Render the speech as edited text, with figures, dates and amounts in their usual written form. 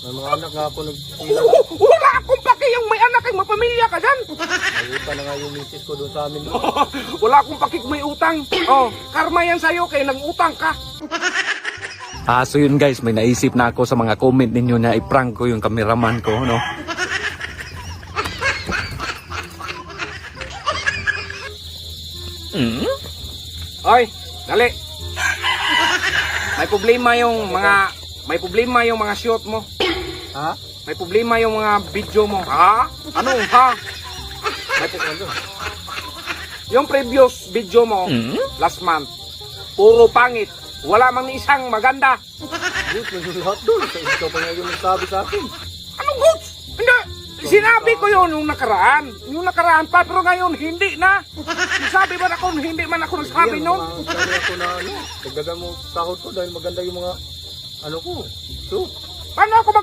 May mga anak nga ako nagtila. Wala akong paki yung may anak ay mapamilya ka dyan. May utang na nga yung misis ko doon sa amin. Wala akong pakik may utang. Oh, karma yan sa'yo kaya nang utang ka. So yun guys, may naisip na ako sa mga comment ninyo na i-prank ko yung cameraman ko, no? Oy, dali. May problema yung mga shoot mo. Ha? May problema yung mga video mo. Ha? Ano? Ha? Bakit ano? Yung previous video mo, last month, puro pangit. Wala mang isang maganda. Diyos, may lahat doon. Ikaw pa nga yung nagsabi sa akin. Anong goods? Hindi. Sinabi ko yun yung nakaraan. Yung nakaraan pa, pero ngayon hindi na. Sabi ba ako, hindi man ako nagsabi nun? Sabi ako na ano, dagdagan mo sahod ko dahil maganda yung mga ano ko. So, Paano ako